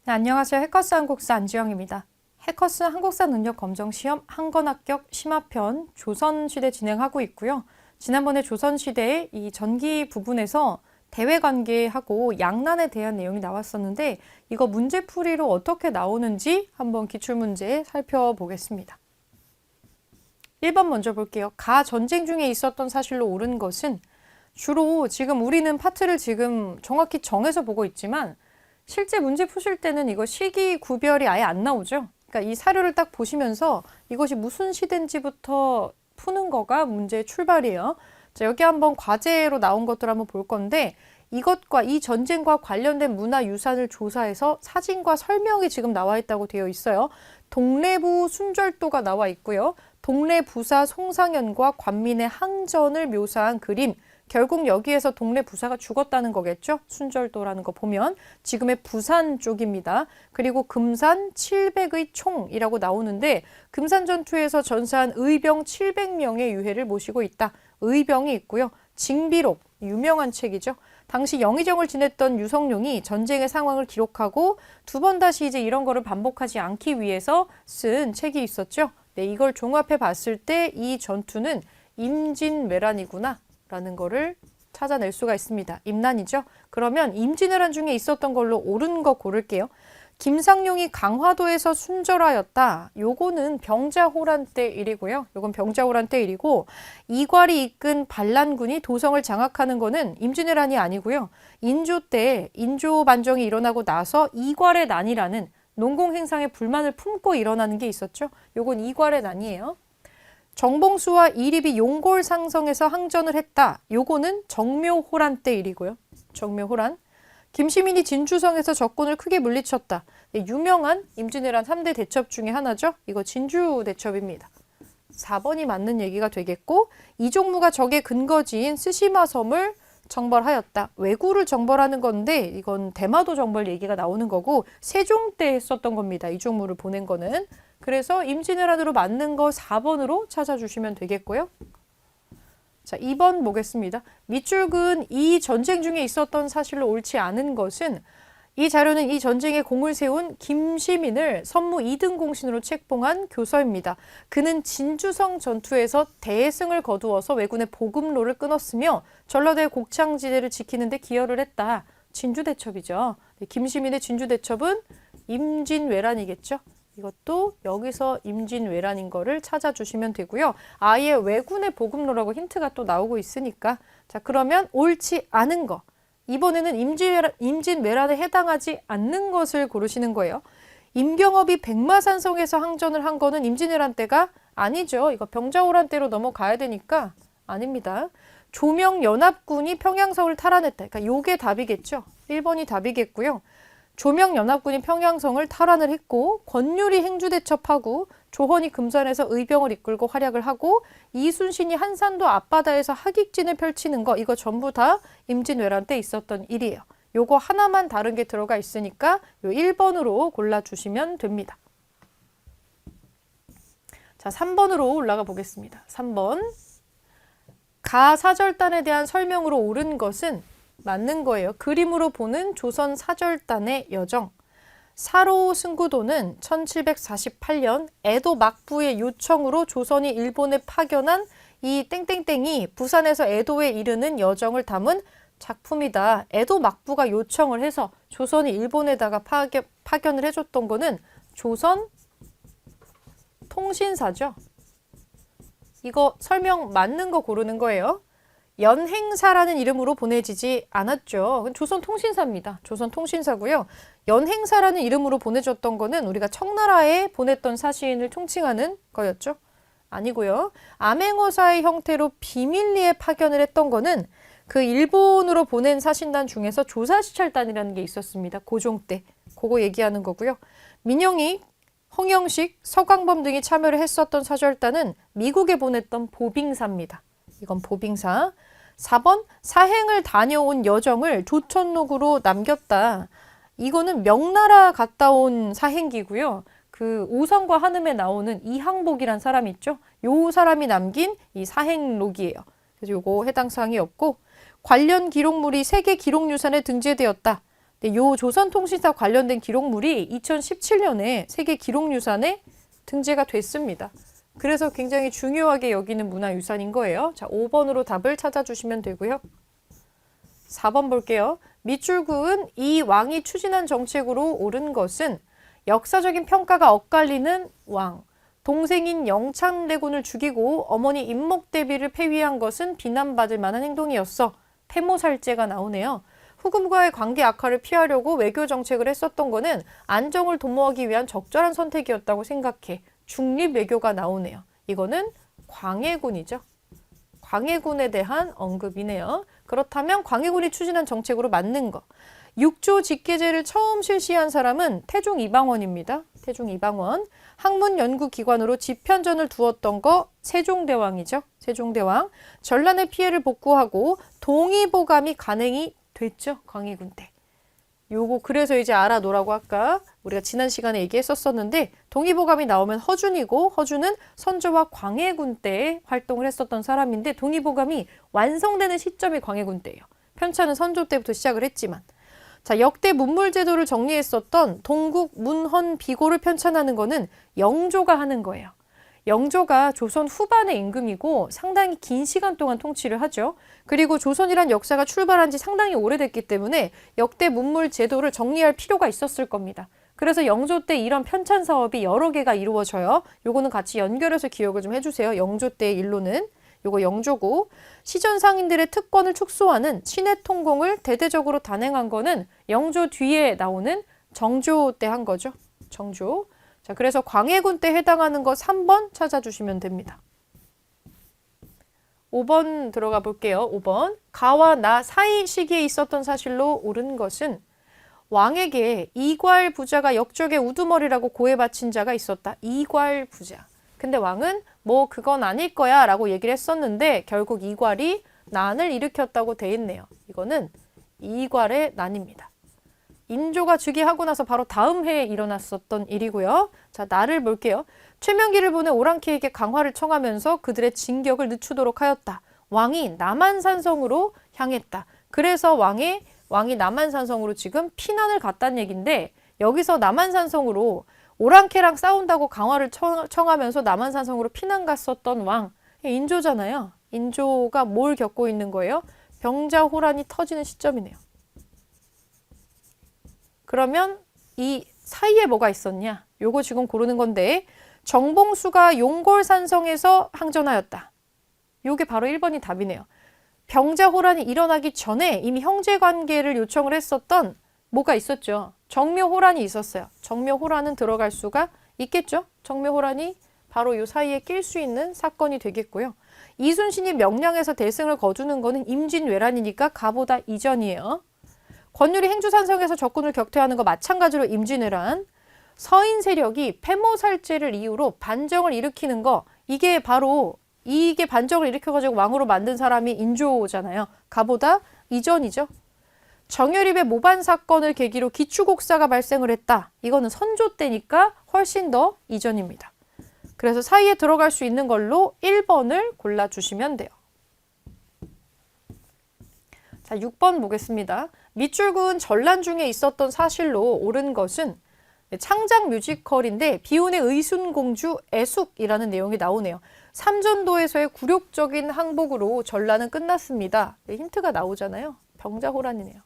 네, 안녕하세요. 해커스 한국사 안지영입니다. 해커스 한국사 능력 검정 시험 한 권 합격 심화편 조선시대 진행하고 있고요. 지난번에 조선시대의 이 전기 부분에서 대외관계하고 양난에 대한 내용이 나왔었는데 이거 문제풀이로 어떻게 나오는지 한번 기출문제 살펴보겠습니다. 1번 먼저 볼게요. 가 전쟁 중에 있었던 사실로 옳은 것은 주로 지금 우리는 파트를 지금 정확히 정해서 보고 있지만 실제 문제 푸실 때는 이거 시기 구별이 아예 안 나오죠. 그러니까 이 사료를 딱 보시면서 이것이 무슨 시대인지부터 푸는 거가 문제의 출발이에요. 자, 여기 한번 과제로 나온 것들 한번 볼 건데 이것과 이 전쟁과 관련된 문화유산을 조사해서 사진과 설명이 지금 나와 있다고 되어 있어요. 동래부 순절도가 나와 있고요. 동래부사 송상현과 관민의 항전을 묘사한 그림. 결국 여기에서 동래 부사가 죽었다는 거겠죠? 순절도라는 거 보면 지금의 부산 쪽입니다. 그리고 금산 700의 총이라고 나오는데 금산 전투에서 전사한 의병 700명의 유해를 모시고 있다. 의병이 있고요. 징비록, 유명한 책이죠. 당시 영의정을 지냈던 유성룡이 전쟁의 상황을 기록하고 두 번 다시 이제 이런 거를 반복하지 않기 위해서 쓴 책이 있었죠. 네, 이걸 종합해 봤을 때 이 전투는 임진왜란이구나 라는 거를 찾아낼 수가 있습니다. 임난이죠. 그러면 임진왜란 중에 있었던 걸로 옳은 거 고를게요. 김상룡이 강화도에서 순절하였다. 요거는 병자호란 때 일이고요. 요건 병자호란 때 일이고 이괄이 이끈 반란군이 도성을 장악하는 거는 임진왜란이 아니고요. 인조 때 인조 반정이 일어나고 나서 이괄의 난이라는 농공행상의 불만을 품고 일어나는 게 있었죠. 요건 이괄의 난이에요. 정봉수와 이립이 용골 상성에서 항전을 했다. 요거는 정묘호란 때 일이고요. 정묘호란. 김시민이 진주성에서 적군을 크게 물리쳤다. 유명한 임진왜란 3대 대첩 중에 하나죠. 이거 진주대첩입니다. 4번이 맞는 얘기가 되겠고 이종무가 적의 근거지인 스시마섬을 정벌하였다. 왜구를 정벌하는 건데 이건 대마도 정벌 얘기가 나오는 거고 세종 때 했었던 겁니다. 이종무를 보낸 거는. 그래서 임진왜란으로 맞는 거 4번으로 찾아주시면 되겠고요. 자, 2번 보겠습니다. 밑줄근 이 전쟁 중에 있었던 사실로 옳지 않은 것은 이 자료는 이 전쟁에 공을 세운 김시민을 선무 2등 공신으로 책봉한 교서입니다. 그는 진주성 전투에서 대승을 거두어서 왜군의 보급로를 끊었으며 전라도의 곡창지대를 지키는 데 기여를 했다. 진주대첩이죠. 김시민의 진주대첩은 임진왜란이겠죠. 이것도 여기서 임진왜란인 거를 찾아주시면 되고요. 아예 왜군의 보급로라고 힌트가 또 나오고 있으니까 자 그러면 옳지 않은 거 이번에는 임진왜란에 해당하지 않는 것을 고르시는 거예요. 임경업이 백마산성에서 항전을 한 거는 임진왜란 때가 아니죠. 이거 병자호란 때로 넘어가야 되니까 아닙니다. 조명연합군이 평양성을 탈환했다. 그러니까 요게 답이겠죠. 1번이 답이겠고요. 조명연합군이 평양성을 탈환을 했고 권율이 행주대첩하고 조헌이 금산에서 의병을 이끌고 활약을 하고 이순신이 한산도 앞바다에서 하객진을 펼치는 거 이거 전부 다 임진왜란 때 있었던 일이에요. 요거 하나만 다른 게 들어가 있으니까 요 1번으로 골라주시면 됩니다. 자, 3번으로 올라가 보겠습니다. 3번. 가사절단에 대한 설명으로 옳은 것은 맞는 거예요. 그림으로 보는 조선 사절단의 여정. 사로 승구도는 1748년 에도 막부의 요청으로 조선이 일본에 파견한 이 땡땡땡이 부산에서 에도에 이르는 여정을 담은 작품이다. 에도 막부가 요청을 해서 조선이 일본에다가 파견을 해줬던 거는 조선 통신사죠. 이거 설명 맞는 거 고르는 거예요. 연행사라는 이름으로 보내지지 않았죠. 조선 통신사입니다. 조선 통신사고요. 연행사라는 이름으로 보내줬던 거는 우리가 청나라에 보냈던 사신을 총칭하는 거였죠. 아니고요. 암행어사의 형태로 비밀리에 파견을 했던 거는 그 일본으로 보낸 사신단 중에서 조사시찰단이라는 게 있었습니다. 고종 때. 그거 얘기하는 거고요. 민영익, 홍영식, 서광범 등이 참여를 했었던 사절단은 미국에 보냈던 보빙사입니다. 이건 보빙사. 4번 사행을 다녀온 여정을 조천록으로 남겼다. 이거는 명나라 갔다 온 사행기고요. 그 오성과 한음에 나오는 이항복이란 사람이 있죠. 요 사람이 남긴 이 사행록이에요. 그래서 요거 해당 사항이 없고 관련 기록물이 세계 기록유산에 등재되었다. 근데 요 조선통신사 관련된 기록물이 2017년에 세계 기록유산에 등재가 됐습니다. 그래서 굉장히 중요하게 여기는 문화유산인 거예요. 자, 5번으로 답을 찾아주시면 되고요. 4번 볼게요. 밑줄 그은 이 왕이 추진한 정책으로 옳은 것은 역사적인 평가가 엇갈리는 왕, 동생인 영창대군을 죽이고 어머니 임목대비를 폐위한 것은 비난받을 만한 행동이었어. 태모살제가 나오네요. 후금과의 관계 악화를 피하려고 외교 정책을 했었던 거는 안정을 도모하기 위한 적절한 선택이었다고 생각해. 중립 외교가 나오네요. 이거는 광해군이죠. 광해군에 대한 언급이네요. 그렇다면 광해군이 추진한 정책으로 맞는 거. 육조 직계제를 처음 실시한 사람은 태종 이방원입니다. 태종 이방원. 학문 연구기관으로 집현전을 두었던 거 세종대왕이죠. 세종대왕. 전란의 피해를 복구하고 동의보감이 간행이 됐죠. 광해군 때. 요거 그래서 이제 알아놓으라고 아까 우리가 지난 시간에 얘기했었었는데 동의보감이 나오면 허준이고 허준은 선조와 광해군 때 활동을 했었던 사람인데 동의보감이 완성되는 시점이 광해군 때예요. 편차는 선조 때부터 시작을 했지만 자 역대 문물제도를 정리했었던 동국 문헌 비고를 편찬하는 거는 영조가 하는 거예요. 영조가 조선 후반의 임금이고 상당히 긴 시간 동안 통치를 하죠. 그리고 조선이란 역사가 출발한 지 상당히 오래됐기 때문에 역대 문물 제도를 정리할 필요가 있었을 겁니다. 그래서 영조 때 이런 편찬 사업이 여러 개가 이루어져요. 요거는 같이 연결해서 기억을 좀 해주세요. 영조 때의 일로는. 요거 영조고 시전 상인들의 특권을 축소하는 친해 통공을 대대적으로 단행한 거는 영조 뒤에 나오는 정조 때 한 거죠. 정조. 자, 그래서 광해군 때 해당하는 거 3번 찾아주시면 됩니다. 5번 들어가 볼게요. 5번. 가와 나 사이 시기에 있었던 사실로 옳은 것은 왕에게 이괄 부자가 역적의 우두머리라고 고해 바친 자가 있었다. 이괄 부자. 근데 왕은 뭐 그건 아닐 거야 라고 얘기를 했었는데 결국 이괄이 난을 일으켰다고 돼 있네요. 이거는 이괄의 난입니다. 인조가 즉위하고 나서 바로 다음 해에 일어났었던 일이고요. 자, 나를 볼게요. 최명기를 보내 오랑캐에게 강화를 청하면서 그들의 진격을 늦추도록 하였다. 왕이 남한산성으로 향했다. 그래서 왕이 남한산성으로 지금 피난을 갔다는 얘기인데 여기서 남한산성으로 오랑캐랑 싸운다고 강화를 청하면서 남한산성으로 피난 갔었던 왕 인조잖아요. 인조가 뭘 겪고 있는 거예요? 병자호란이 터지는 시점이네요. 그러면 이 사이에 뭐가 있었냐? 요거 지금 고르는 건데 정봉수가 용골산성에서 항전하였다. 요게 바로 1번이 답이네요. 병자호란이 일어나기 전에 이미 형제관계를 요청을 했었던 뭐가 있었죠? 정묘호란이 있었어요. 정묘호란은 들어갈 수가 있겠죠? 정묘호란이 바로 요 사이에 낄 수 있는 사건이 되겠고요. 이순신이 명량에서 대승을 거두는 거는 임진왜란이니까 가보다 이전이에요. 권율이 행주산성에서 적군을 격퇴하는 거 마찬가지로 임진왜란. 서인 세력이 폐모살제를 이유로 반정을 일으키는 거 이게 반정을 일으켜가지고 왕으로 만든 사람이 인조잖아요. 가보다 이전이죠. 정여립의 모반 사건을 계기로 기추곡사가 발생을 했다. 이거는 선조 때니까 훨씬 더 이전입니다. 그래서 사이에 들어갈 수 있는 걸로 1번을 골라주시면 돼요. 자, 6번 보겠습니다. 밑줄 그은 전란 중에 있었던 사실로 옳은 것은 창작 뮤지컬인데 비운의 의순공주 애숙이라는 내용이 나오네요. 삼전도에서의 굴욕적인 항복으로 전란은 끝났습니다. 힌트가 나오잖아요. 병자호란이네요.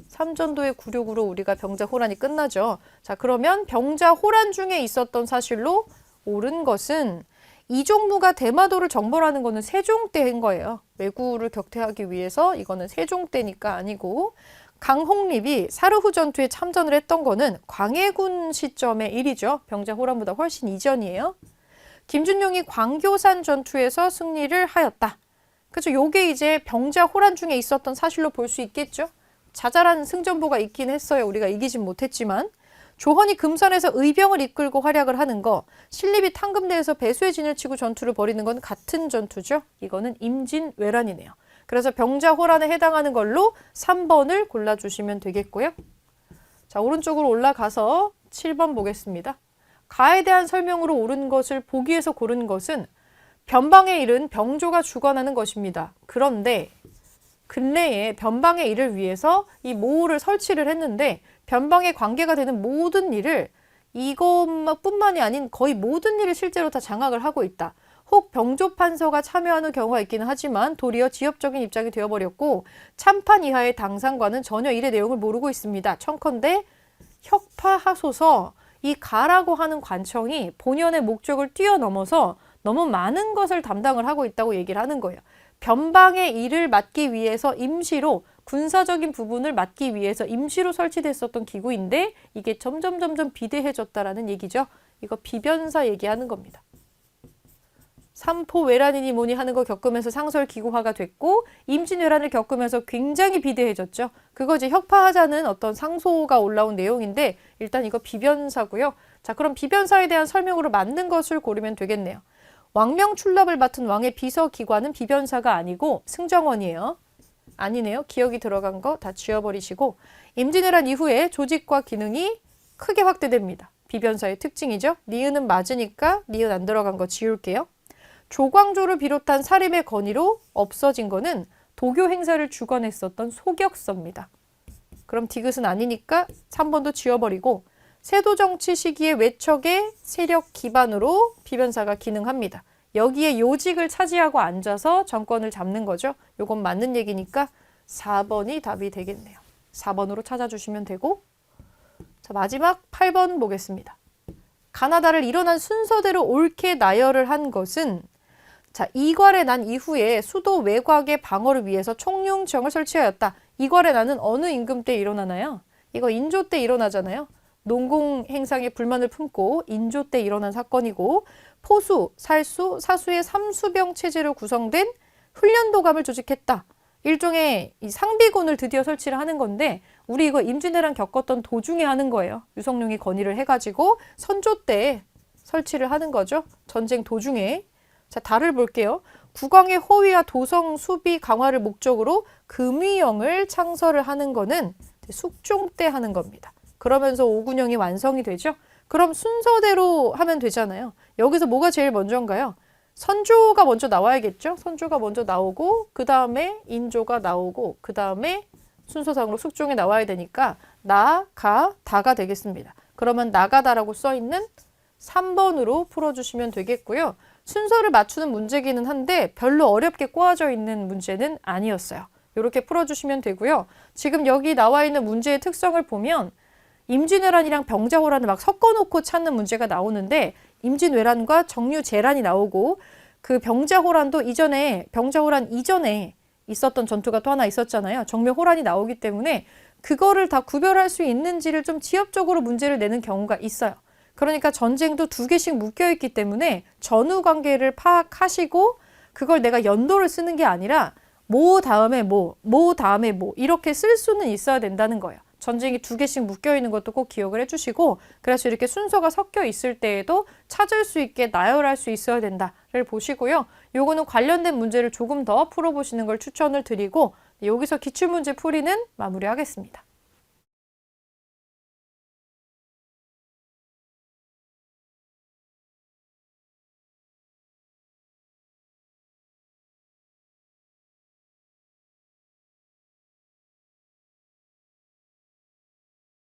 삼전도의 굴욕으로 우리가 병자호란이 끝나죠. 자, 그러면 병자호란 중에 있었던 사실로 옳은 것은 이종무가 대마도를 정벌하는 거는 세종 때인 거예요. 왜구를 격퇴하기 위해서 이거는 세종 때니까 아니고 강홍립이 사르후 전투에 참전을 했던 거는 광해군 시점의 일이죠. 병자호란보다 훨씬 이전이에요. 김준용이 광교산 전투에서 승리를 하였다. 그렇죠. 요게 이제 병자호란 중에 있었던 사실로 볼 수 있겠죠. 자잘한 승전보가 있긴 했어요. 우리가 이기진 못했지만. 조헌이 금산에서 의병을 이끌고 활약을 하는 거, 신립이 탕금대에서 배수의 진을 치고 전투를 벌이는 건 같은 전투죠. 이거는 임진왜란이네요. 그래서 병자호란에 해당하는 걸로 3번을 골라주시면 되겠고요. 자, 오른쪽으로 올라가서 7번 보겠습니다. 가에 대한 설명으로 옳은 것을 보기에서 고른 것은 변방의 일은 병조가 주관하는 것입니다. 그런데 근래에 변방의 일을 위해서 이 모호를 설치를 했는데 변방에 관계가 되는 모든 일을 이것뿐만이 아닌 거의 모든 일을 실제로 다 장악을 하고 있다. 혹 병조판서가 참여하는 경우가 있기는 하지만 도리어 지엽적인 입장이 되어버렸고 참판 이하의 당상관은 전혀 일의 내용을 모르고 있습니다. 청컨대 혁파하소서 이 가라고 하는 관청이 본연의 목적을 뛰어넘어서 너무 많은 것을 담당을 하고 있다고 얘기를 하는 거예요. 변방의 일을 맡기 위해서 임시로 군사적인 부분을 맡기 위해서 임시로 설치됐었던 기구인데 이게 점점 비대해졌다라는 얘기죠. 이거 비변사 얘기하는 겁니다. 삼포외란이니 뭐니 하는 거 겪으면서 상설기구화가 됐고 임진왜란을 겪으면서 굉장히 비대해졌죠. 그거 이제 혁파하자는 어떤 상소가 올라온 내용인데 일단 이거 비변사고요. 자, 그럼 비변사에 대한 설명으로 맞는 것을 고르면 되겠네요. 왕명출납을 맡은 왕의 비서기관은 비변사가 아니고 승정원이에요. 아니네요. 기억이 들어간 거 다 지워버리시고 임진왜란 이후에 조직과 기능이 크게 확대됩니다. 비변사의 특징이죠. 니은은 맞으니까 니은 안 들어간 거 지울게요. 조광조를 비롯한 사림의 건의로 없어진 거는 도교 행사를 주관했었던 소격서입니다. 그럼 디귿은 아니니까 3번도 지워버리고 세도정치 시기의 외척의 세력 기반으로 비변사가 기능합니다. 여기에 요직을 차지하고 앉아서 정권을 잡는 거죠. 요건 맞는 얘기니까 4번이 답이 되겠네요. 4번으로 찾아주시면 되고 자, 마지막 8번 보겠습니다. 가나다를 일어난 순서대로 옳게 나열을 한 것은 자, 이괄의 난 이후에 수도 외곽의 방어를 위해서 총룡청을 설치하였다. 이괄의 난은 어느 임금 때 일어나나요? 이거 인조 때 일어나잖아요. 농공 행상에 불만을 품고 인조 때 일어난 사건이고 포수, 살수, 사수의 삼수병 체제로 구성된 훈련도감을 조직했다. 일종의 이 상비군을 드디어 설치를 하는 건데 우리 이거 임진왜란 겪었던 도중에 하는 거예요. 유성룡이 건의를 해가지고 선조 때 설치를 하는 거죠. 전쟁 도중에. 자, 달을 볼게요. 국왕의 호위와 도성 수비 강화를 목적으로 금위영을 창설을 하는 거는 숙종 때 하는 겁니다. 그러면서 오군영이 완성이 되죠. 그럼 순서대로 하면 되잖아요. 여기서 뭐가 제일 먼저인가요? 선조가 먼저 나와야겠죠. 선조가 먼저 나오고 그 다음에 인조가 나오고 그 다음에 순서상으로 숙종이 나와야 되니까 나, 가, 다가 되겠습니다. 그러면 나가다라고 써있는 3번으로 풀어주시면 되겠고요. 순서를 맞추는 문제기는 한데 별로 어렵게 꼬아져 있는 문제는 아니었어요. 이렇게 풀어주시면 되고요. 지금 여기 나와 있는 문제의 특성을 보면 임진왜란이랑 병자호란을 막 섞어놓고 찾는 문제가 나오는데 임진왜란과 정류재란이 나오고 그 병자호란도 병자호란 이전에 있었던 전투가 또 하나 있었잖아요. 정묘호란이 나오기 때문에 그거를 다 구별할 수 있는지를 좀 지엽적으로 문제를 내는 경우가 있어요. 그러니까 전쟁도 2개씩 묶여있기 때문에 전후 관계를 파악하시고 그걸 내가 연도를 쓰는 게 아니라 뭐 다음에 뭐 다음에 뭐 이렇게 쓸 수는 있어야 된다는 거예요. 전쟁이 2개씩 묶여있는 것도 꼭 기억을 해주시고 그래서 이렇게 순서가 섞여 있을 때에도 찾을 수 있게 나열할 수 있어야 된다를 보시고요. 요거는 관련된 문제를 조금 더 풀어보시는 걸 추천을 드리고 여기서 기출문제 풀이는 마무리하겠습니다.